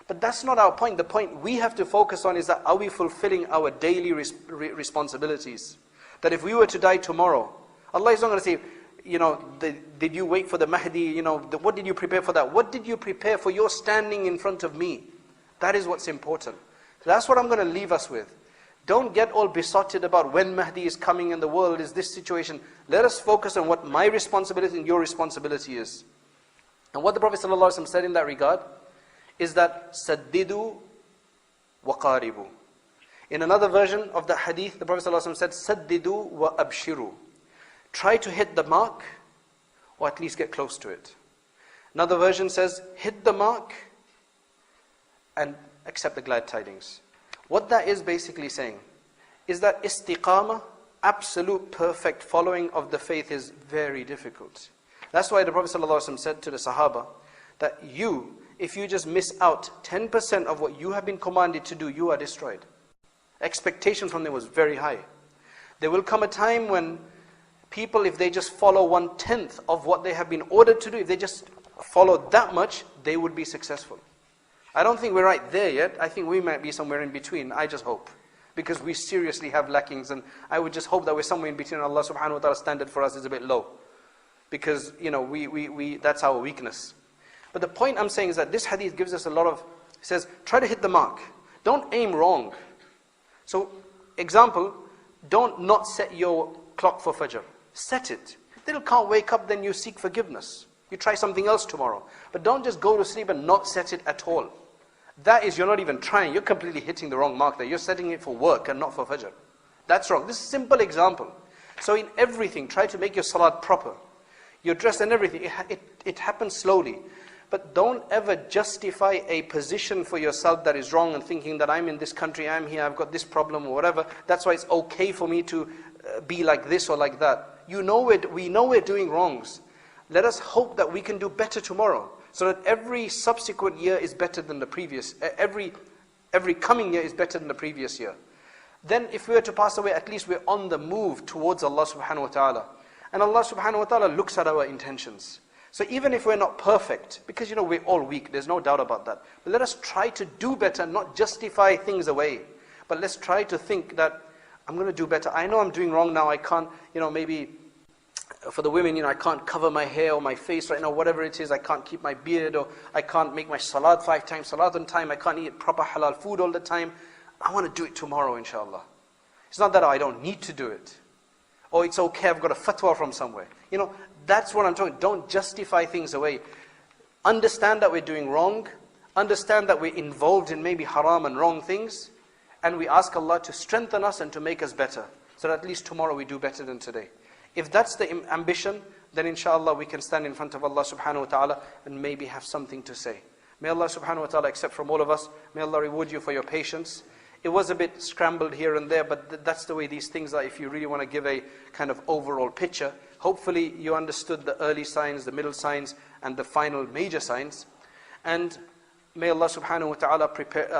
But that's not our point. The point we have to focus on is that are we fulfilling our daily responsibilities? That if we were to die tomorrow, Allah is not going to say, did you wait for the Mahdi? What did you prepare for that? What did you prepare for your standing in front of me? That is what's important. So that's what I'm going to leave us with. Don't get all besotted about when Mahdi is coming and the world is this situation. Let us focus on what my responsibility and your responsibility is. And what the Prophet ﷺ said in that regard is that Saddidu wa qaribu. In another version of the hadith, the Prophet ﷺ said, Saddidu wa abshiru. Try to hit the mark, or at least get close to it. Another version says, hit the mark and accept the glad tidings. What that is basically saying is that istiqamah, absolute perfect following of the faith, is very difficult. That's why the Prophet ﷺ said to the Sahaba that if you just miss out 10% of what you have been commanded to do, you are destroyed. Expectation from them was very high. There will come a time when people, if they just follow 1/10 of what they have been ordered to do, if they just follow that much, they would be successful. I don't think we're right there yet. I think we might be somewhere in between. I just hope. Because we seriously have lackings, and I would just hope that we're somewhere in between. Allah subhanahu wa ta'ala's standard for us is a bit low. Because, that's our weakness. But the point I'm saying is that this hadith gives us it says, try to hit the mark. Don't aim wrong. So, example, don't not set your clock for Fajr. Set it. If you can't wake up, then you seek forgiveness. You try something else tomorrow. But don't just go to sleep and not set it at all. That is, you're not even trying. You're completely hitting the wrong mark there. You're setting it for work and not for Fajr. That's wrong. This is a simple example. So in everything, try to make your salat proper. Your dress and everything, it happens slowly. But don't ever justify a position for yourself that is wrong and thinking that I'm in this country, I'm here, I've got this problem or whatever. That's why it's okay for me to be like this or like that. We know we're doing wrongs. Let us hope that we can do better tomorrow, so that every subsequent year is better than the previous. Every coming year is better than the previous year. Then if we were to pass away, at least we're on the move towards Allah subhanahu wa ta'ala. And Allah subhanahu wa ta'ala looks at our intentions. So even if we're not perfect, because we're all weak, there's no doubt about that. But let us try to do better, not justify things away. But let's try to think that I'm going to do better. I know I'm doing wrong now. I can't, maybe for the women, I can't cover my hair or my face right now, whatever it is. I can't keep my beard, or I can't make my salat 5 times salat on time. I can't eat proper halal food all the time. I want to do it tomorrow, inshallah. It's not that I don't need to do it. Or it's okay, I've got a fatwa from somewhere. That's what I'm talking. Don't justify things away. Understand that we're doing wrong. Understand that we're involved in maybe haram and wrong things. And we ask Allah to strengthen us and to make us better. So that at least tomorrow we do better than today. If that's the ambition, then inshallah we can stand in front of Allah subhanahu wa ta'ala and maybe have something to say. May Allah subhanahu wa ta'ala accept from all of us. May Allah reward you for your patience. It was a bit scrambled here and there, but that's the way these things are if you really want to give a kind of overall picture. Hopefully you understood the early signs, the middle signs, and the final major signs. And may Allah subhanahu wa ta'ala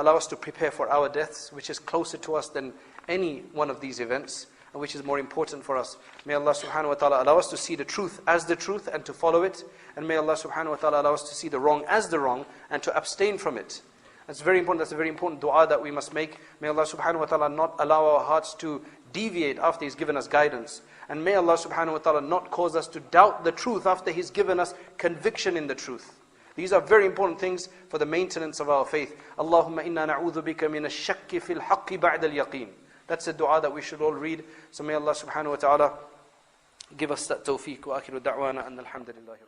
allow us to prepare for our deaths, which is closer to us than any one of these events, and which is more important for us. May Allah subhanahu wa ta'ala allow us to see the truth as the truth and to follow it. And may Allah subhanahu wa ta'ala allow us to see the wrong as the wrong and to abstain from it. That's very important. That's a very important dua that we must make. May Allah subhanahu wa ta'ala not allow our hearts to deviate after He's given us guidance. And may Allah subhanahu wa ta'ala not cause us to doubt the truth after He's given us conviction in the truth. These are very important things for the maintenance of our faith. Allahumma inna na'udhu bika min ash-shakki fil haqqi ba'da al-yaqeen. That's a dua that we should all read. So may Allah subhanahu wa ta'ala give us that tawfiq. Wa akhiru da'wana anna alhamdulillahi.